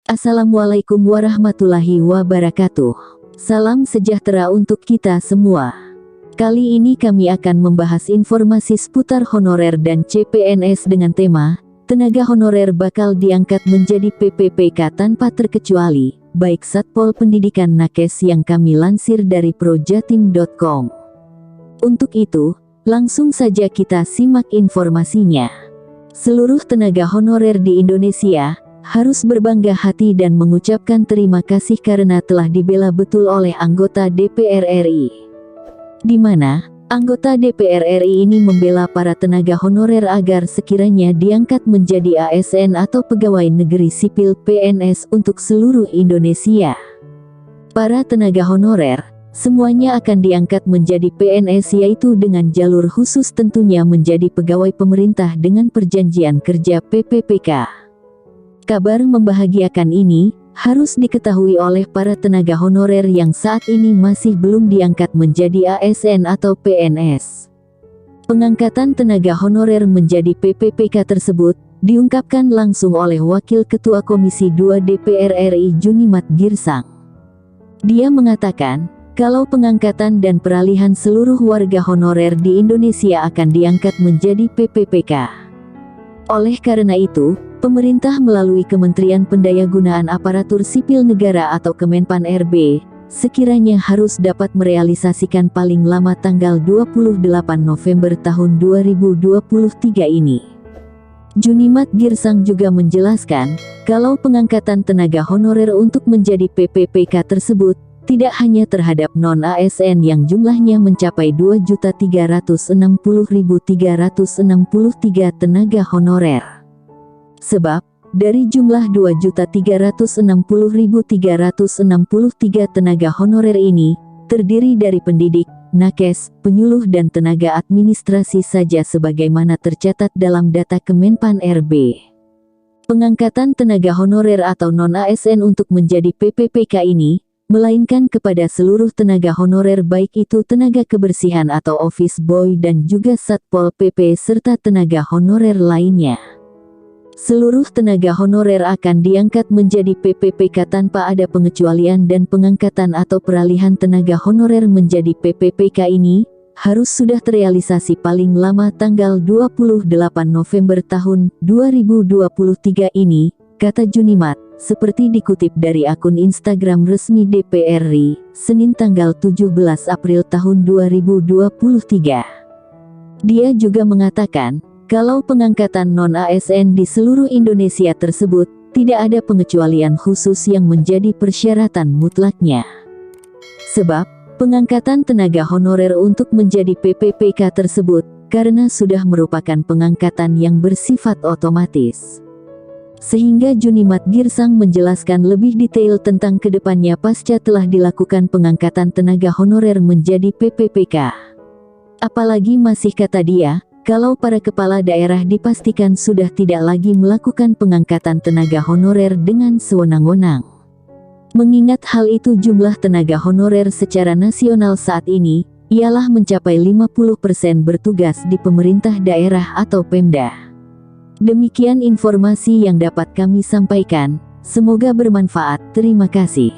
Assalamualaikum warahmatullahi wabarakatuh. Salam sejahtera untuk kita semua. Kali ini kami akan membahas informasi seputar honorer dan CPNS dengan tema, tenaga honorer bakal diangkat menjadi PPPK tanpa terkecuali, baik Satpol Pendidikan Nakes yang kami lansir dari projatim.com. Untuk itu, langsung saja kita simak informasinya. Seluruh tenaga honorer di Indonesia harus berbangga hati dan mengucapkan terima kasih karena telah dibela betul oleh anggota DPR RI. Di mana, anggota DPR RI ini membela para tenaga honorer agar sekiranya diangkat menjadi ASN atau pegawai negeri sipil PNS untuk seluruh Indonesia. Para tenaga honorer, semuanya akan diangkat menjadi PNS yaitu dengan jalur khusus tentunya menjadi pegawai pemerintah dengan perjanjian kerja PPPK. Kabar membahagiakan ini harus diketahui oleh para tenaga honorer yang saat ini masih belum diangkat menjadi ASN atau PNS. Pengangkatan tenaga honorer menjadi PPPK tersebut diungkapkan langsung oleh Wakil Ketua Komisi 2 DPR RI Junimat Girsang. Dia mengatakan, kalau pengangkatan dan peralihan seluruh warga honorer di Indonesia akan diangkat menjadi PPPK. Oleh karena itu, pemerintah melalui Kementerian Pendayagunaan Aparatur Sipil Negara atau Kemenpan RB, sekiranya harus dapat merealisasikan paling lama tanggal 28 November tahun 2023 ini. Junimat Girsang juga menjelaskan, kalau pengangkatan tenaga honorer untuk menjadi PPPK tersebut, tidak hanya terhadap non-ASN yang jumlahnya mencapai 2.360.363 tenaga honorer. Sebab, dari jumlah 2.360.363 tenaga honorer ini, terdiri dari pendidik, nakes, penyuluh dan tenaga administrasi saja sebagaimana tercatat dalam data Kemenpan RB. Pengangkatan tenaga honorer atau non-ASN untuk menjadi PPPK ini, melainkan kepada seluruh tenaga honorer baik itu tenaga kebersihan atau office boy dan juga Satpol PP serta tenaga honorer lainnya. Seluruh tenaga honorer akan diangkat menjadi PPPK tanpa ada pengecualian dan pengangkatan atau peralihan tenaga honorer menjadi PPPK ini harus sudah terrealisasi paling lama tanggal 28 November tahun 2023 ini, kata Junimat, seperti dikutip dari akun Instagram resmi DPR RI, Senin tanggal 17 April tahun 2023. Dia juga mengatakan, kalau pengangkatan non-ASN di seluruh Indonesia tersebut, tidak ada pengecualian khusus yang menjadi persyaratan mutlaknya. Sebab, pengangkatan tenaga honorer untuk menjadi PPPK tersebut, karena sudah merupakan pengangkatan yang bersifat otomatis. Sehingga Junimat Girsang menjelaskan lebih detail tentang kedepannya pasca telah dilakukan pengangkatan tenaga honorer menjadi PPPK. Apalagi masih kata dia, kalau para kepala daerah dipastikan sudah tidak lagi melakukan pengangkatan tenaga honorer dengan sewenang-wenang. Mengingat hal itu jumlah tenaga honorer secara nasional saat ini, ialah mencapai 50% bertugas di pemerintah daerah atau Pemda. Demikian informasi yang dapat kami sampaikan, semoga bermanfaat, terima kasih.